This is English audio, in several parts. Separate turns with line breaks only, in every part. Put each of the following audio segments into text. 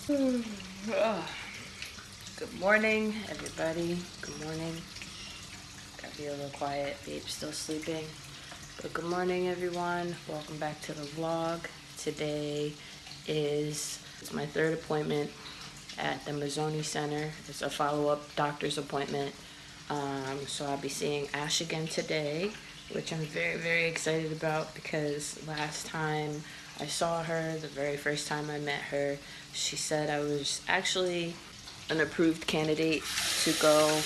Good morning, everybody. Good morning. Gotta be a little quiet. Babe's still sleeping. But good morning, everyone. Welcome back to the vlog. Today it's my third appointment at the Mazzoni Center. It's a follow-up doctor's appointment. So I'll be seeing Ash again today, which I'm very, very excited about because last time I saw her, the very first time I met her, she said I was actually an approved candidate to go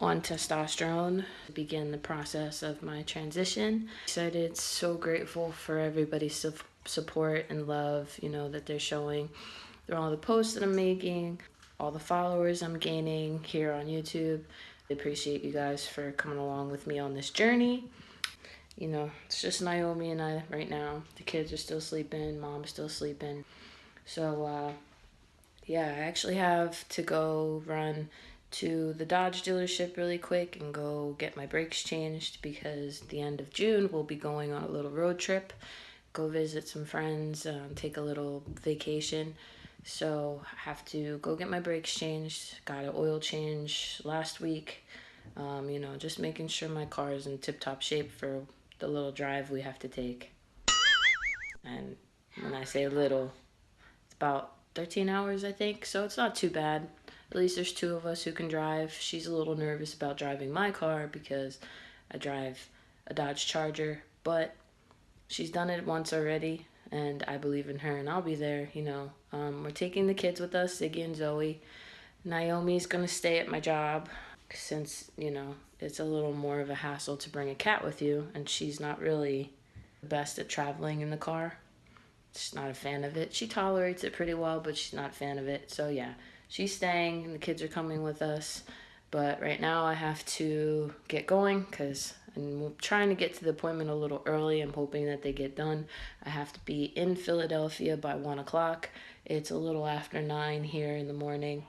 on testosterone to begin the process of my transition. Excited, so grateful for everybody's support and love, that they're showing through all the posts that I'm making, all the followers I'm gaining here on YouTube. I appreciate you guys for coming along with me on this journey. It's just Naomi and I right now. The kids are still sleeping, mom's still sleeping. So, yeah, I actually have to go run to the Dodge dealership really quick and go get my brakes changed because at the end of June we'll be going on a little road trip, go visit some friends, take a little vacation. So I have to go get my brakes changed. Got an oil change last week. Just making sure my car is in tip-top shape for the little drive we have to take. And when I say little, it's about 13 hours, I think, so it's not too bad. At least there's two of us who can drive. She's a little nervous about driving my car because I drive a Dodge Charger, but she's done it once already, and I believe in her, and I'll be there. We're taking the kids with us, Ziggy and Zoe. Naomi's gonna stay at my job since, it's a little more of a hassle to bring a cat with you, and she's not really the best at traveling in the car. She's not a fan of it. She tolerates it pretty well, but she's not a fan of it. So yeah, she's staying and the kids are coming with us. But right now I have to get going because I'm trying to get to the appointment a little early. I'm hoping that they get done. I have to be in Philadelphia by 1 o'clock. It's a little after 9 here in the morning.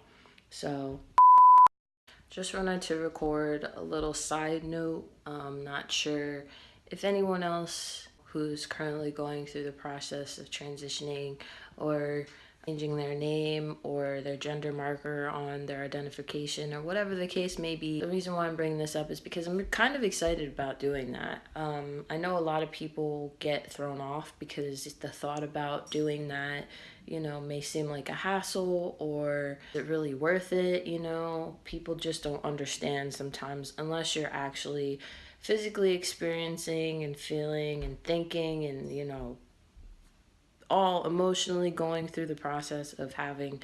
So just wanted to record a little side note. I'm not sure if anyone else who's currently going through the process of transitioning or changing their name or their gender marker on their identification or whatever the case may be. The reason why I'm bringing this up is because I'm kind of excited about doing that. I know a lot of people get thrown off because the thought about doing that may seem like a hassle, or is it really worth it? People just don't understand sometimes unless you're actually physically experiencing and feeling and thinking and, all emotionally going through the process of having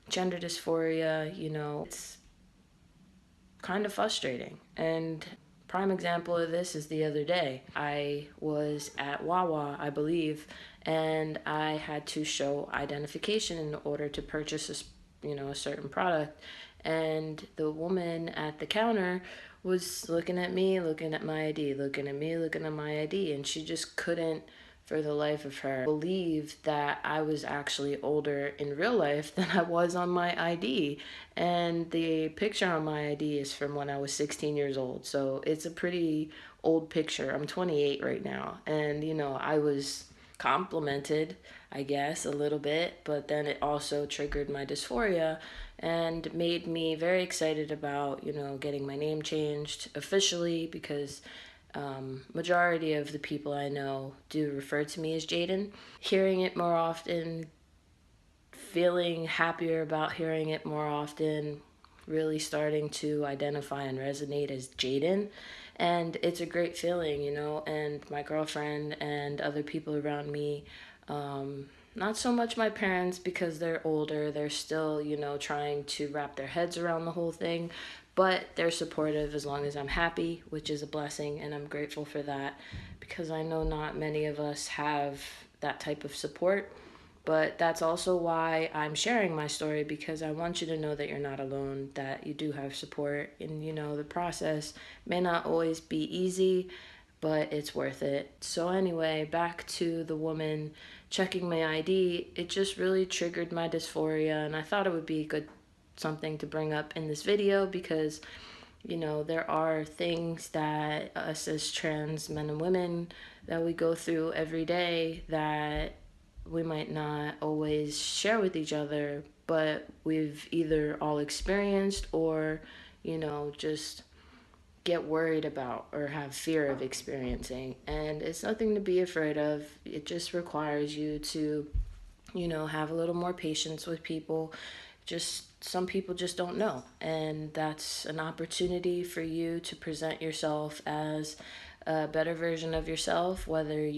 gender dysphoria. It's kind of frustrating. And prime example of this is the other day. I was at Wawa, I believe, and I had to show identification in order to purchase a certain product. And the woman at the counter was looking at me, looking at my ID, looking at me, looking at my ID, and she just couldn't for the life of her believe that I was actually older in real life than I was on my ID. And the picture on my ID is from when I was 16 years old. So it's a pretty old picture. I'm 28 right now. And, I was complimented, I guess, a little bit, but then it also triggered my dysphoria and made me very excited about, getting my name changed officially because majority of the people I know do refer to me as Jaden. Hearing it more often, feeling happier about hearing it more often, really starting to identify and resonate as Jaden. And it's a great feeling, and my girlfriend and other people around me, not so much my parents because they're older, they're still, trying to wrap their heads around the whole thing, but they're supportive as long as I'm happy, which is a blessing, and I'm grateful for that because I know not many of us have that type of support. But that's also why I'm sharing my story, because I want you to know that you're not alone, that you do have support, and the process may not always be easy, but it's worth it. So anyway, back to the woman checking my ID, it just really triggered my dysphoria, and I thought it would be good something to bring up in this video because there are things that us as trans men and women that we go through every day that we might not always share with each other, but we've either all experienced or, just get worried about or have fear of experiencing. And it's nothing to be afraid of. It just requires you to, have a little more patience with people. Just some people just don't know. And that's an opportunity for you to present yourself as a better version of yourself, whether,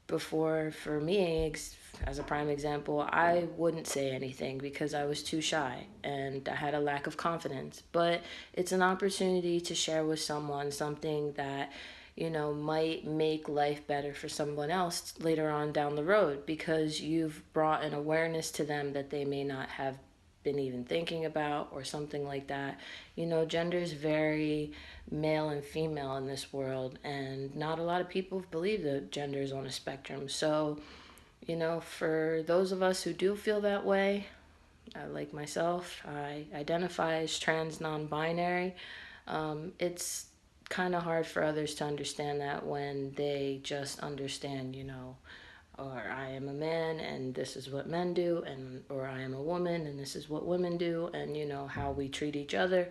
before, for me, as a prime example, I wouldn't say anything because I was too shy and I had a lack of confidence. But it's an opportunity to share with someone something that, might make life better for someone else later on down the road, because you've brought an awareness to them that they may not have been even thinking about, or something like that. Gender is very male and female in this world, and not a lot of people believe that gender is on a spectrum. So, for those of us who do feel that way, like myself, I identify as trans non-binary. It's kind of hard for others to understand that when they just understand, or I am a man and this is what men do, and or I am a woman and this is what women do, and how we treat each other.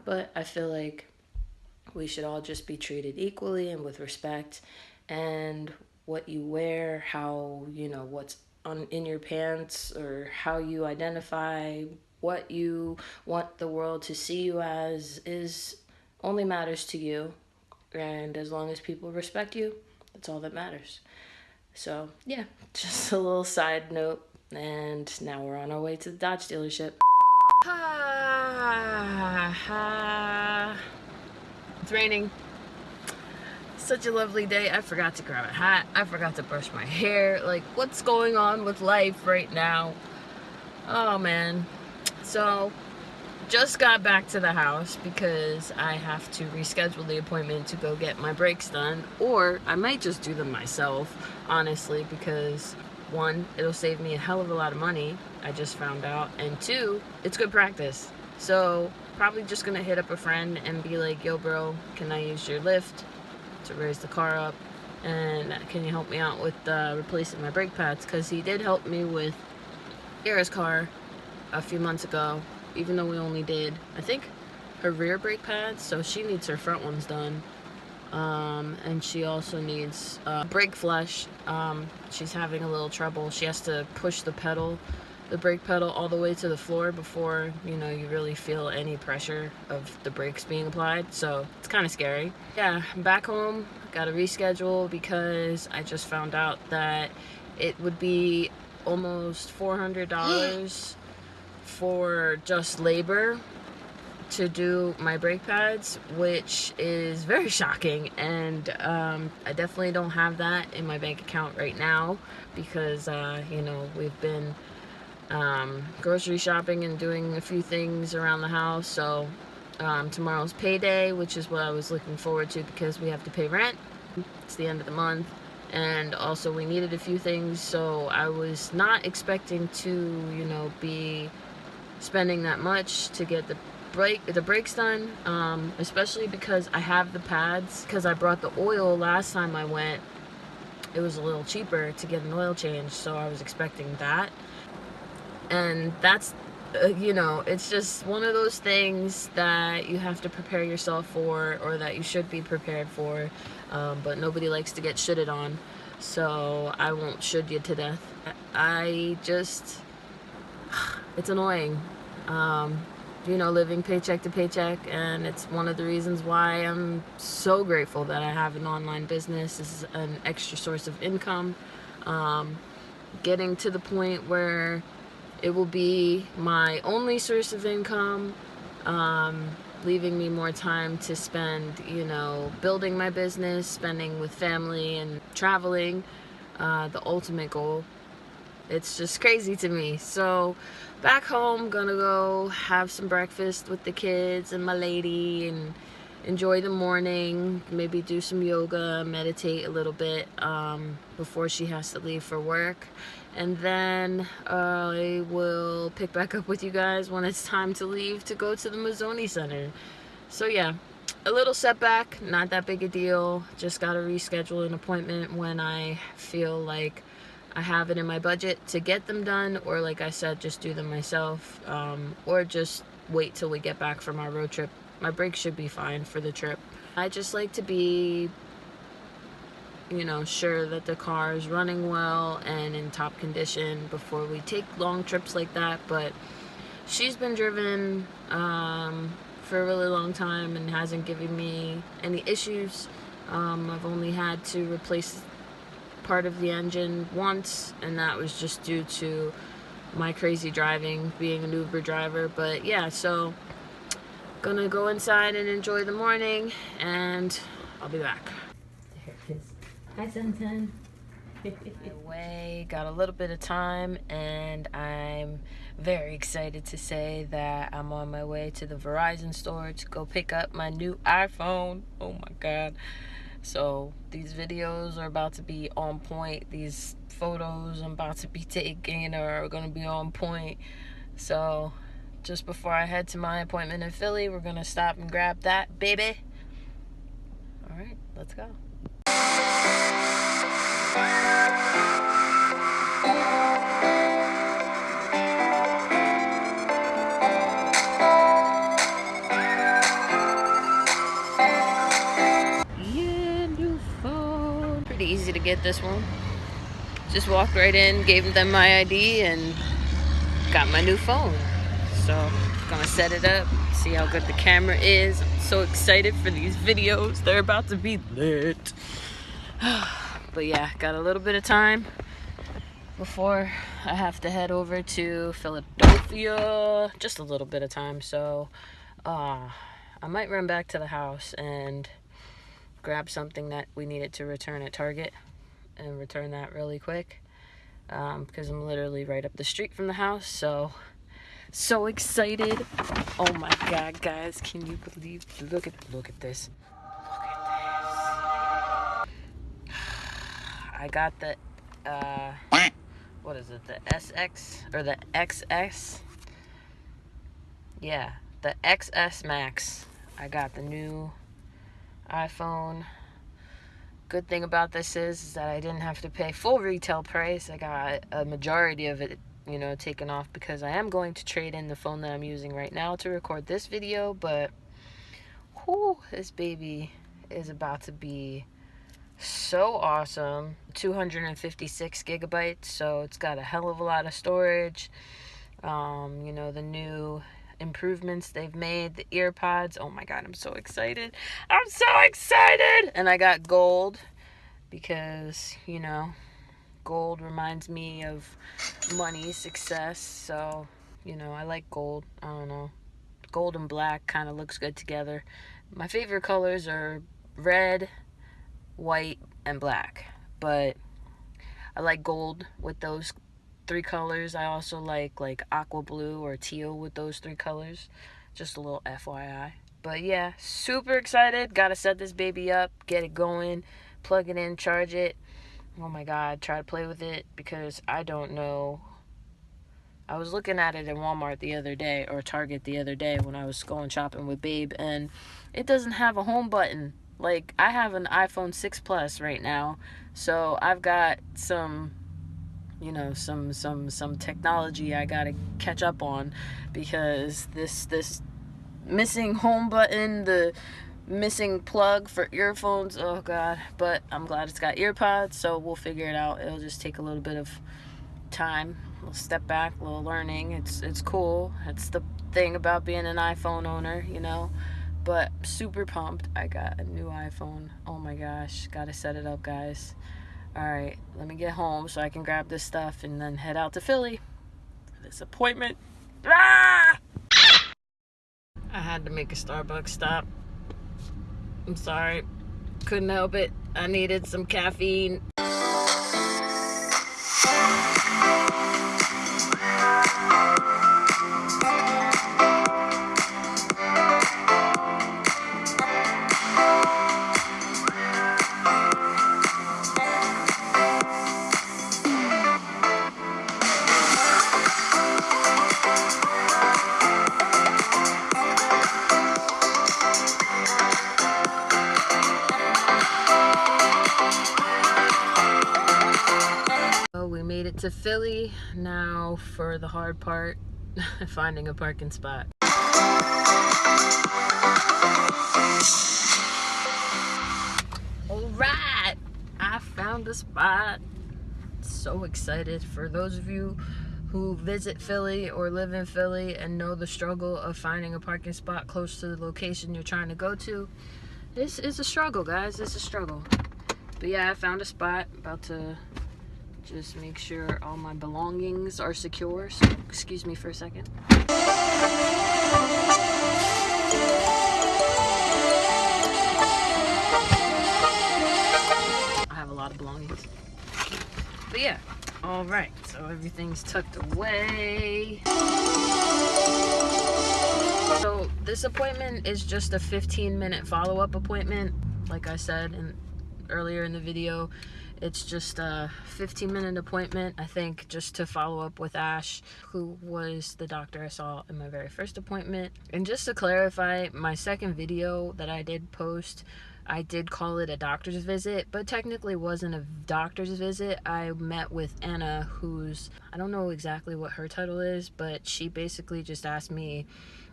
But I feel like we should all just be treated equally and with respect. And what you wear, how, what's in your pants, or how you identify, what you want the world to see you as, is only matters to you. And as long as people respect you, that's all that matters. So, yeah, just a little side note. And now we're on our way to the Dodge dealership. It's raining. Such a lovely day. I forgot to grab a hat. I forgot to brush my hair. Like, what's going on with life right now? Oh, man. So, just got back to the house because I have to reschedule the appointment to go get my brakes done. Or I might just do them myself, honestly, because one, it'll save me a hell of a lot of money, I just found out. And two, it's good practice. So, probably just gonna hit up a friend and be like, yo, bro, can I use your lift to raise the car up? And can you help me out with replacing my brake pads? Because he did help me with Kira's car a few months ago, even though we only did, I think, her rear brake pads. So she needs her front ones done. And she also needs brake flush. She's having a little trouble. She has to push the brake pedal all the way to the floor before, you really feel any pressure of the brakes being applied. So it's kind of scary. Yeah, I'm back home. Got to reschedule because I just found out that it would be almost $400 for just labor to do my brake pads, which is very shocking. And I definitely don't have that in my bank account right now because, we've been grocery shopping and doing a few things around the house. So tomorrow's payday, which is what I was looking forward to because we have to pay rent. It's the end of the month. And also we needed a few things, so I was not expecting to, be spending that much to get the brakes done, especially because I have the pads, because I brought the oil last time I went. It was a little cheaper to get an oil change, so I was expecting that. And that's, it's just one of those things that you have to prepare yourself for, or that you should be prepared for, but nobody likes to get shitted on, so I won't should you to death. It's annoying, living paycheck to paycheck, and it's one of the reasons why I'm so grateful that I have an online business. This is an extra source of income, getting to the point where it will be my only source of income, leaving me more time to spend, building my business, spending with family, and traveling, the ultimate goal. It's just crazy to me. So back home, gonna go have some breakfast with the kids and my lady and enjoy the morning, maybe do some yoga, meditate a little bit before she has to leave for work. And then I will pick back up with you guys when it's time to leave to go to the Mazzoni Center. So yeah, a little setback, not that big a deal. Just gotta reschedule an appointment when I feel like I have it in my budget to get them done, or like I said, just do them myself, or just wait till we get back from our road trip. My brakes should be fine for the trip. I just like to be, you know, sure that the car is running well and in top condition before we take long trips like that. But she's been driven for a really long time and hasn't given me any issues. I've only had to replace part of the engine once, and that was just due to my crazy driving, being an Uber driver. But yeah, so gonna go inside and enjoy the morning, and I'll be back. There it is. Hi, Suntan. Away, got a little bit of time, and I'm very excited to say that I'm on my way to the Verizon store to go pick up my new iPhone. Oh my god. So these videos are about to be on point. These photos I'm about to be taking are going to be on point. So just before I head to my appointment in Philly, we're going to stop and grab that baby. All right, let's go. Yeah, new phone. Pretty easy to get this one. Just walked right in, gave them my ID, and got my new phone. So gonna set it up, see how good the camera is. I'm so excited for these videos. They're about to be lit. But yeah, got a little bit of time before I have to head over to Philadelphia. Just a little bit of time. So I might run back to the house and grab something that we needed to return at Target and return that really quick, because I'm literally right up the street from the house. So excited. Oh my god, guys, can you believe, look at this. Look at this. I got the what is it, the SX or the XS? Yeah, the XS Max. I got the new iPhone. Good thing about this is that I didn't have to pay full retail price. I got a majority of it, you know, taken off, because I am going to trade in the phone that I'm using right now to record this video. But whew, this baby is about to be so awesome. 256 gigabytes, so it's got a hell of a lot of storage. You know, the new improvements they've made, the ear pods. Oh my god, I'm so excited. I'm so excited. And I got gold because, you know, gold reminds me of money, success. So, you know, I like gold. I don't know, gold and black kind of looks good together. My favorite colors are red, white, and black, but I like gold with those three colors. I also like aqua blue or teal with those three colors. Just a little FYI. But yeah, super excited. Gotta set this baby up, get it going, plug it in, charge it. Oh my god, try to play with it, because I don't know. I was looking at it in Walmart the other day, or Target the other day, when I was going shopping with Babe, and it doesn't have a home button. Like, I have an iPhone 6 Plus right now, so I've got some, you know, some technology I gotta catch up on, because this missing home button, the missing plug for earphones, oh god. But I'm glad it's got ear pods, so we'll figure it out. It'll just take a little bit of time, a little step back, a little learning. It's cool. It's the thing about being an iPhone owner, you know. But super pumped. I got a new iPhone. Oh my gosh, gotta set it up, guys. Alright, let me get home so I can grab this stuff and then head out to Philly for this appointment. Ah! I had to make a Starbucks stop. I'm sorry, couldn't help it. I needed some caffeine. to Philly. Now for the hard part, finding a parking spot. Alright, I found a spot. So excited. For those of you who visit Philly or live in Philly and know the struggle of finding a parking spot close to the location you're trying to go to, this is a struggle, guys. It's a struggle. But yeah, I found a spot. About to just make sure all my belongings are secure. So excuse me for a second. I have a lot of belongings. But yeah, all right, so everything's tucked away. So this appointment is just a 15-minute follow-up appointment. Like I said earlier in the video, it's just a 15-minute appointment, I think, just to follow up with Ash, who was the doctor I saw in my very first appointment. And just to clarify, my second video that I did post, I did call it a doctor's visit, but technically wasn't a doctor's visit. I met with Anna, who's, I don't know exactly what her title is, but she basically just asked me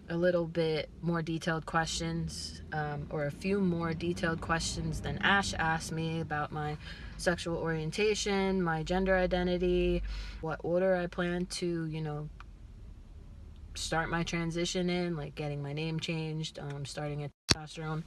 a little bit more detailed questions, or a few more detailed questions than Ash asked me about my sexual orientation, my gender identity, what order I plan to, you know, start my transition in, like getting my name changed, starting at testosterone,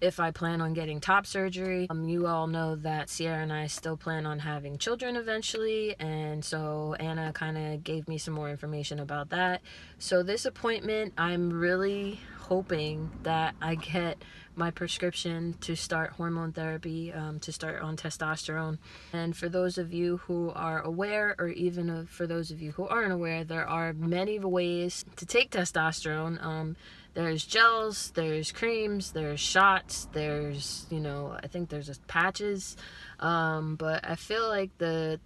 if I plan on getting top surgery. You all know that Sierra and I still plan on having children eventually, and so Anna kind of gave me some more information about that. So this appointment, I'm really hoping that I get my prescription to start hormone therapy, to start on testosterone. And for those of you who are aware, or even for those of you who aren't aware, there are many ways to take testosterone. There's gels, there's creams, there's shots, there's, you know, I think there's patches, but I feel like the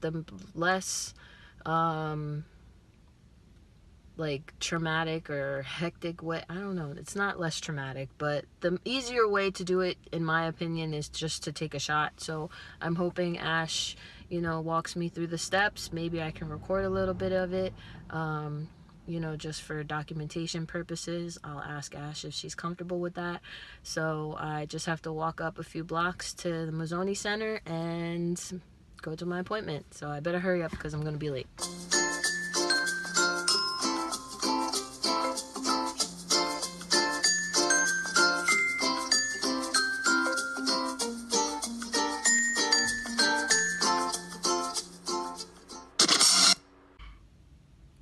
less like traumatic or hectic way, I don't know, it's not less traumatic, but the easier way to do it, in my opinion, is just to take a shot. So I'm hoping Ash, you know, walks me through the steps. Maybe I can record a little bit of it, you know, just for documentation purposes. I'll ask Ash if she's comfortable with that. So I just have to walk up a few blocks to the Mazzoni Center and go to my appointment. So I better hurry up because I'm going to be late.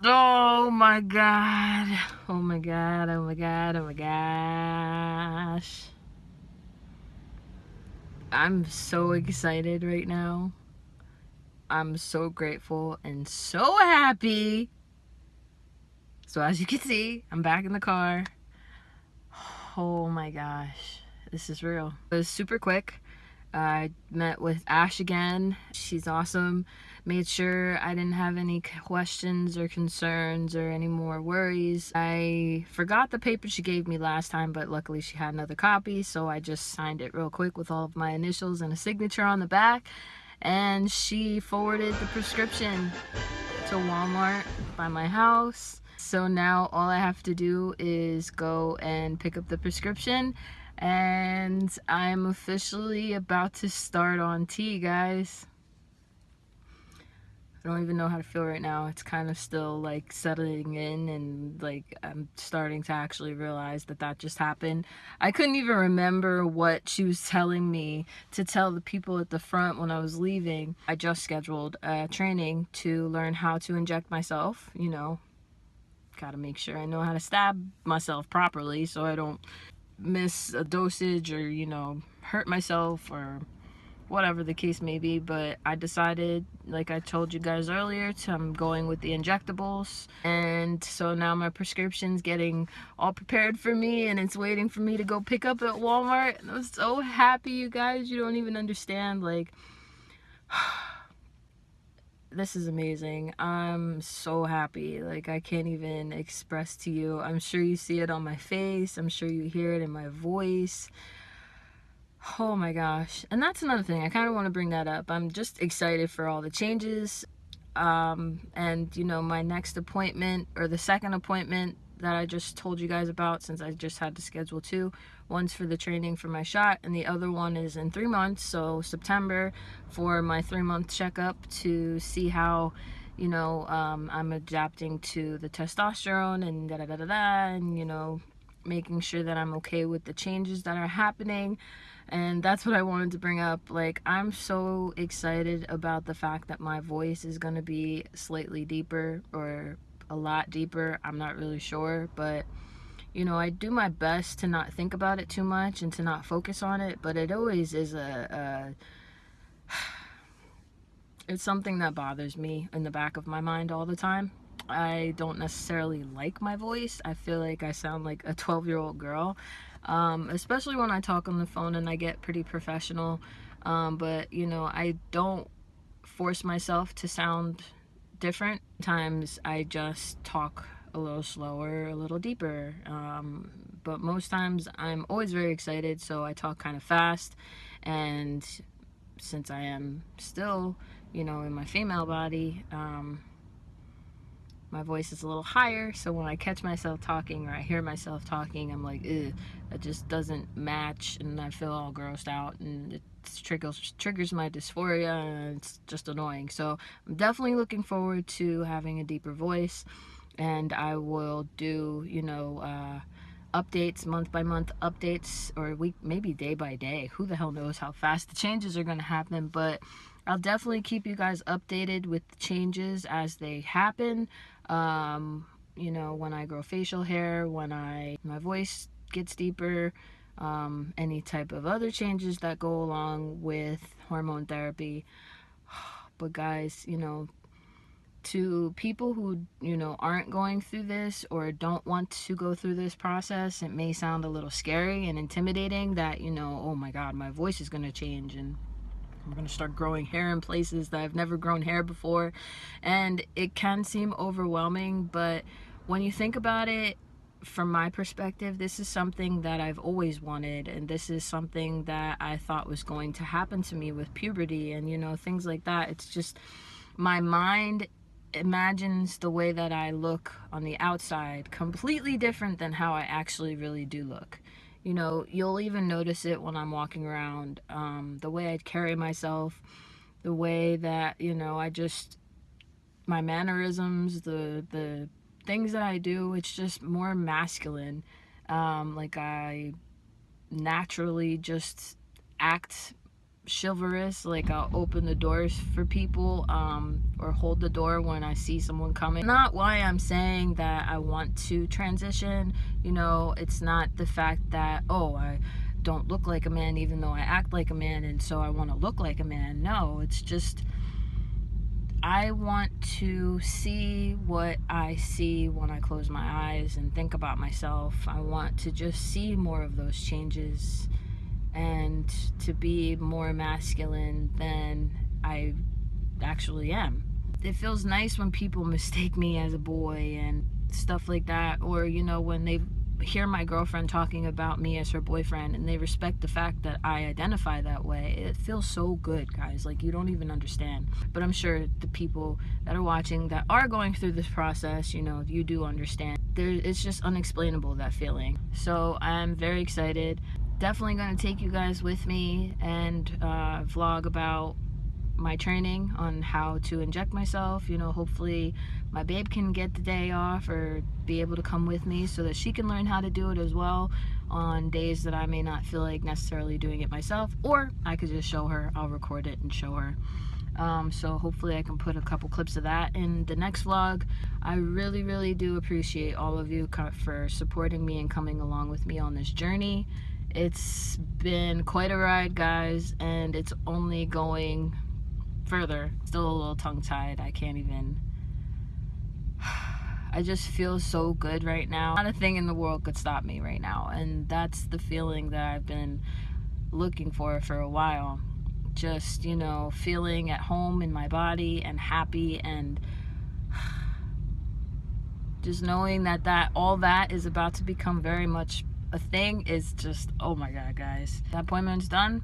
Oh my god. Oh my god. Oh my god. Oh my gosh. I'm so excited right now. I'm so grateful and so happy. So as you can see, I'm back in the car. Oh my gosh. This is real. It was super quick. I met with Ash again. She's awesome. Made sure I didn't have any questions or concerns or any more worries. I forgot the paper she gave me last time, but luckily she had another copy, so I just signed it real quick with all of my initials and a signature on the back, and she forwarded the prescription to Walmart by my house. So now all I have to do is go and pick up the prescription, and I'm officially about to start on T, guys. I don't even know how to feel right now. It's kind of still like settling in, and like I'm starting to actually realize that that just happened. I couldn't even remember what she was telling me to tell the people at the front when I was leaving. I just scheduled a training to learn how to inject myself, you know. Gotta make sure I know how to stab myself properly so I don't miss a dosage or, you know, hurt myself or whatever the case may be. But I decided, like I told you guys earlier, I'm going with the injectables, and so now my prescription's getting all prepared for me and it's waiting for me to go pick up at Walmart. And I'm so happy, you guys, you don't even understand. Like, this is amazing. I'm so happy. Like, I can't even express to you. I'm sure you see it on my face. I'm sure you hear it in my voice. Oh my gosh. And that's another thing. I kind of want to bring that up. I'm just excited for all the changes. And you know, my next appointment, or the second appointment that I just told you guys about, since I just had to schedule two, one's for the training for my shot and the other one is in 3 months, so September, for my 3-month checkup to see how, you know, I'm adapting to the testosterone and da da da da da, and you know, making sure that I'm okay with the changes that are happening. And that's what I wanted to bring up. Like, I'm so excited about the fact that my voice is going to be slightly deeper, or a lot deeper. I'm not really sure, but you know, I do my best to not think about it too much and to not focus on it, but it always is it's something that bothers me in the back of my mind all the time. I don't necessarily like my voice. I feel like I sound like a 12-year-old girl, especially when I talk on the phone and I get pretty professional. But, you know, I don't force myself to sound different. Times I just talk a little slower, a little deeper. But most times I'm always very excited, so I talk kind of fast. And since I am still, you know, in my female body, my voice is a little higher, so when I catch myself talking or I hear myself talking, I'm like, ugh, that just doesn't match, and I feel all grossed out, and it triggers my dysphoria, and it's just annoying. So I'm definitely looking forward to having a deeper voice, and I will do, you know, updates, month by month updates, or week, maybe day by day. Who the hell knows how fast the changes are going to happen, but I'll definitely keep you guys updated with the changes as they happen. You know, when I grow facial hair, when my voice gets deeper, any type of other changes that go along with hormone therapy. But guys, you know, to people who, you know, aren't going through this or don't want to go through this process, it may sound a little scary and intimidating that, you know, oh my God, my voice is going to change and I'm going to start growing hair in places that I've never grown hair before. And it can seem overwhelming, but when you think about it, from my perspective, this is something that I've always wanted, and this is something that I thought was going to happen to me with puberty and, you know, things like that. It's just my mind imagines the way that I look on the outside completely different than how I actually really do look. You know, you'll even notice it when I'm walking around, the way I carry myself, the way that, you know, my mannerisms, the things that I do, it's just more masculine. Like, I naturally just act chivalrous, like I'll open the doors for people, or hold the door when I see someone coming. Not why I'm saying that I want to transition, you know, it's not the fact that, oh, I don't look like a man even though I act like a man and so I want to look like a man. No, it's just I want to see what I see when I close my eyes and think about myself. I want to just see more of those changes and to be more masculine than I actually am. It feels nice when people mistake me as a boy and stuff like that, or, you know, when they hear my girlfriend talking about me as her boyfriend and they respect the fact that I identify that way. It feels so good, guys. Like, you don't even understand. But I'm sure the people that are watching that are going through this process, you know, you do understand. It's just unexplainable, that feeling. So I'm very excited. Definitely going to take you guys with me and vlog about my training on how to inject myself. You know, hopefully my babe can get the day off or be able to come with me so that she can learn how to do it as well on days that I may not feel like necessarily doing it myself, or I could just show her. I'll record it and show her. So hopefully I can put a couple clips of that in the next vlog. I really, really do appreciate all of you for supporting me and coming along with me on this journey. It's been quite a ride, guys, and it's only going further. Still a little tongue-tied. I can't even. I just feel so good right now. Not a thing in the world could stop me right now, and that's the feeling that I've been looking for a while. Just, you know, feeling at home in my body and happy, and just knowing that all that is about to become very much a thing is just, oh my God, guys. That appointment's done.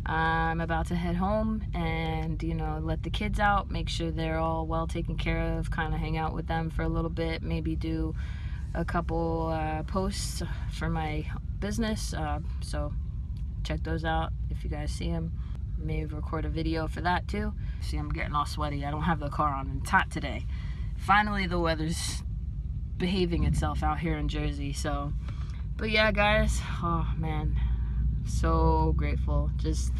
I'm about to head home, and you know, let the kids out, make sure they're all well taken care of, kind of hang out with them for a little bit, maybe do a couple posts for my business, so check those out if you guys see them. Maybe record a video for that too. See, I'm getting all sweaty. I don't have the car on and it's hot today. Finally, the weather's behaving itself out here in Jersey. So, but yeah, guys, oh man, so grateful. Just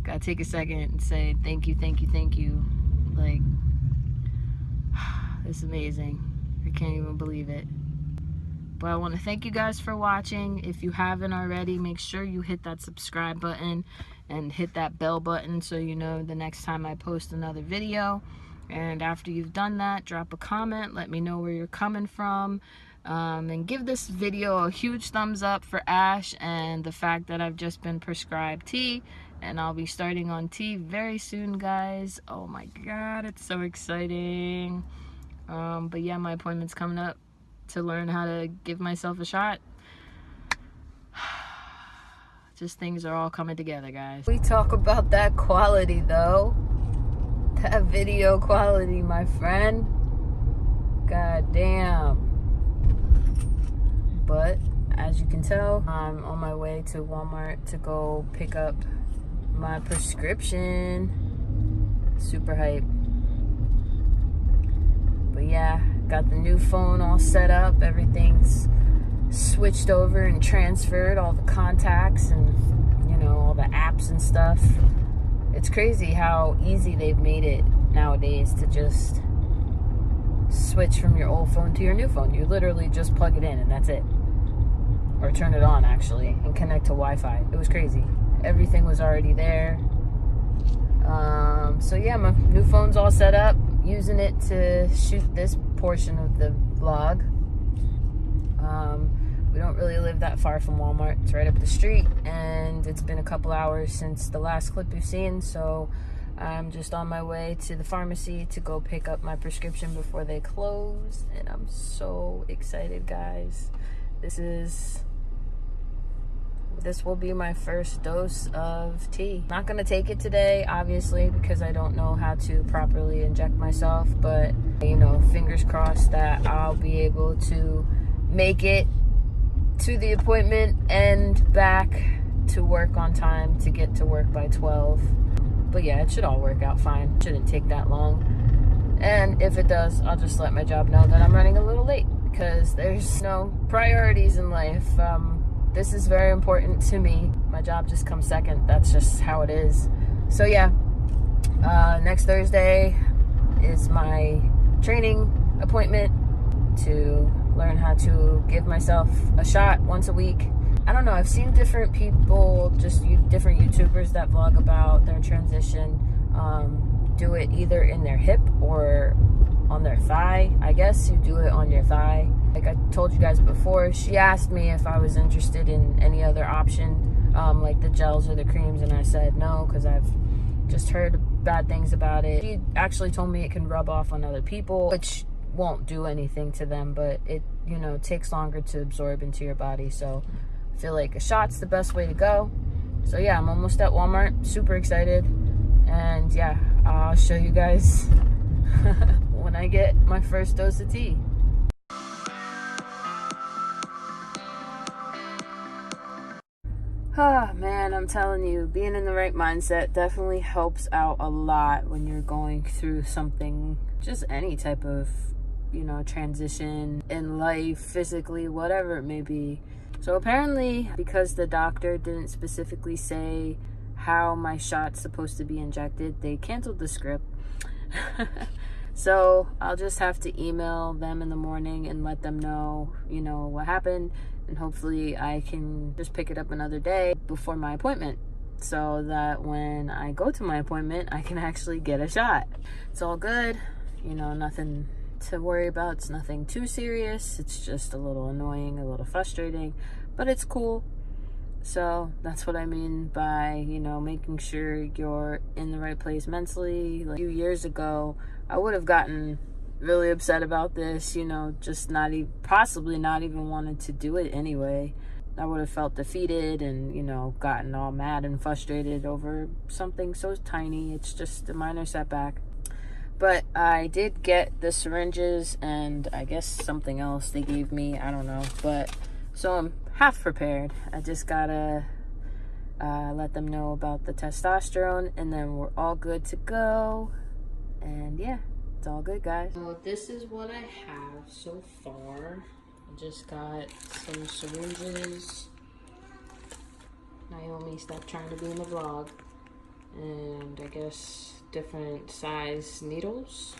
gotta take a second and say thank you, thank you, thank you. Like, it's amazing. I can't even believe it. But I want to thank you guys for watching. If you haven't already, make sure you hit that subscribe button and hit that bell button so you know the next time I post another video. And after you've done that, drop a comment, let me know where you're coming from, and give this video a huge thumbs up for Ash and the fact that I've just been prescribed tea, and I'll be starting on tea very soon, guys. Oh my god, it's so exciting. But yeah, my appointment's coming up to learn how to give myself a shot. Just things are all coming together, guys. We talk about that quality though. That video quality, my friend. God damn. But as you can tell, I'm on my way to Walmart to go pick up my prescription. Super hype. But yeah, got the new phone all set up. Everything's switched over and transferred, all the contacts and, you know, all the apps and stuff. It's crazy how easy they've made it nowadays to just switch from your old phone to your new phone. You literally just plug it in and that's it. Or turn it on, actually, and connect to Wi-Fi. It was crazy. Everything was already there. So yeah, my new phone's all set up. Using it to shoot this portion of the vlog. We don't really live that far from Walmart. It's right up the street, and it's been a couple hours since the last clip you've seen, so I'm just on my way to the pharmacy to go pick up my prescription before they close, and I'm so excited, guys. This will be my first dose of tea. Not gonna take it today, obviously, because I don't know how to properly inject myself, but, you know, fingers crossed that I'll be able to make it to the appointment and back to work on time to get to work by 12. But yeah, it should all work out fine. Shouldn't take that long. And if it does, I'll just let my job know that I'm running a little late, because there's no priorities in life. This is very important to me. My job just comes second. That's just how it is. So yeah, next Thursday is my training appointment to learn how to give myself a shot once a week. I don't know, I've seen different people, just different YouTubers that vlog about their transition, do it either in their hip or on their thigh. I guess you do it on your thigh. Like I told you guys before, she asked me if I was interested in any other option, like the gels or the creams, and I said no, because I've just heard bad things about it. She actually told me it can rub off on other people, which won't do anything to them, but it, you know, takes longer to absorb into your body. So I feel like a shot's the best way to go. So yeah, I'm almost at Walmart, super excited, and yeah, I'll show you guys when I get my first dose of tea. Ah, man, I'm telling you, being in the right mindset definitely helps out a lot when you're going through something, just any type of, you know, transition in life, physically, whatever it may be. So apparently, because the doctor didn't specifically say how my shot's supposed to be injected, they canceled the script. So I'll just have to email them in the morning and let them know, you know, what happened, and hopefully I can just pick it up another day before my appointment, so that when I go to my appointment, I can actually get a shot. It's all good, you know, nothing to worry about. It's nothing too serious. It's just a little annoying, a little frustrating, but it's cool. So that's what I mean by, you know, making sure you're in the right place mentally. Like a few years ago, I would have gotten really upset about this, you know, just possibly not even wanted to do it anyway. I would have felt defeated and, you know, gotten all mad and frustrated over something so tiny. It's just a minor setback. But I did get the syringes and I guess something else they gave me. I don't know. But so I'm half prepared. I just gotta let them know about the testosterone and then we're all good to go. And yeah, it's all good, guys. So this is what I have so far. I just got some syringes. Naomi, stop trying to be in the vlog. And I guess different size needles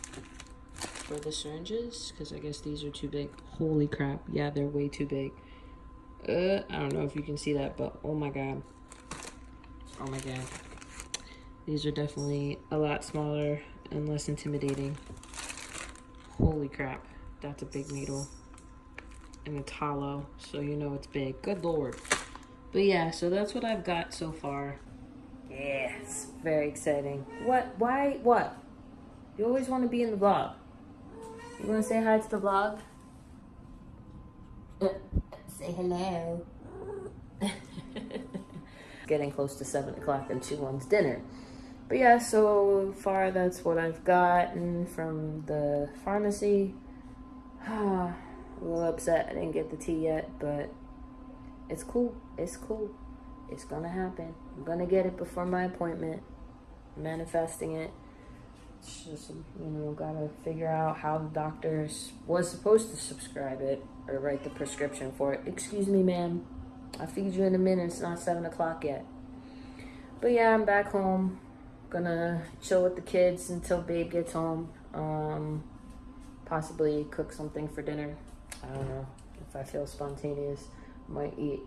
for the syringes, because I guess these are too big. Holy crap, yeah, they're way too big. I don't know if you can see that, but oh my god. Oh my god. These are definitely a lot smaller and less intimidating. Holy crap, that's a big needle. And it's hollow, so you know it's big. Good lord. But yeah, so that's what I've got so far. Yeah, it's very exciting. What? Why? What? You always want to be in the vlog. You want to say hi to the vlog? Say hello. Getting close to 7 o'clock and she wants dinner. But yeah, so far that's what I've gotten from the pharmacy. A little upset I didn't get the tea yet, but it's cool. It's cool. It's gonna happen. I'm gonna get it before my appointment. Manifesting it. It's just, you know, gotta figure out how the doctor was supposed to prescribe it or write the prescription for it. Excuse me, ma'am. I'll feed you in a minute. It's not 7 o'clock yet. But yeah, I'm back home. Gonna chill with the kids until Babe gets home. Possibly cook something for dinner. I don't know. If I feel spontaneous, I might eat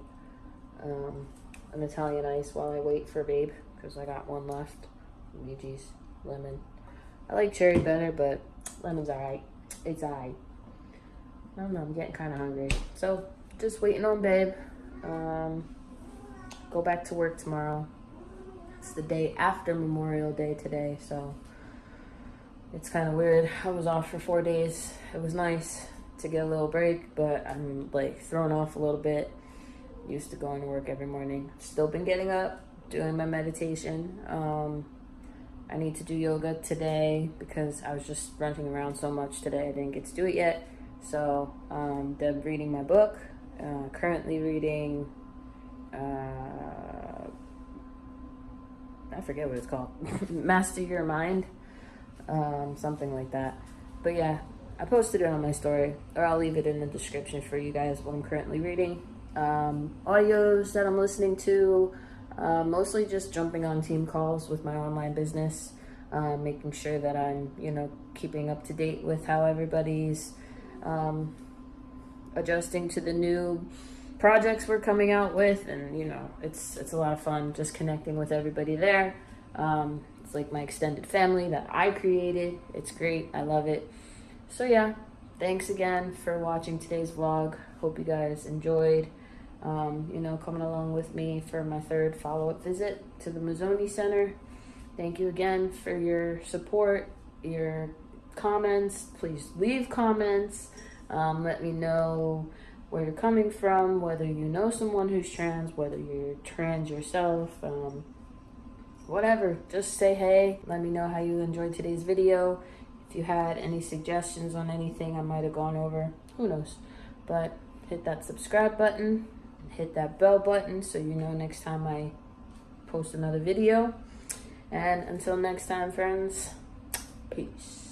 an Italian ice while I wait for Babe, because I got one left. Luigi's lemon. I like cherry better, but lemon's alright. It's alright. I don't know, I'm getting kind of hungry. So, just waiting on Babe. Go back to work tomorrow. It's the day after Memorial Day today, so it's kind of weird. I was off for 4 days. It was nice to get a little break, but I'm like thrown off a little bit. Used to going to work every morning. Still been getting up, doing my meditation. I need to do yoga today because I was just running around so much today. I didn't get to do it yet. So I'm reading my book. Currently reading, I forget what it's called. Master Your Mind. Something like that. But yeah, I posted it on my story, or I'll leave it in the description for you guys what I'm currently reading. Audios that I'm listening to, mostly just jumping on team calls with my online business, making sure that I'm, you know, keeping up to date with how everybody's adjusting to the new projects we're coming out with, and you know, it's a lot of fun just connecting with everybody there. It's like my extended family that I created. It's great. I love it. So yeah, thanks again for watching today's vlog. Hope you guys enjoyed, you know, coming along with me for my third follow-up visit to the Mazzoni Center. Thank you again for your support, your comments. Please leave comments. Let me know where you're coming from, whether you know someone who's trans, whether you're trans yourself, whatever. Just say hey. Let me know how you enjoyed today's video. If you had any suggestions on anything I might have gone over, who knows. But hit that subscribe button, hit that bell button so you know next time I post another video. And until next time, friends, peace.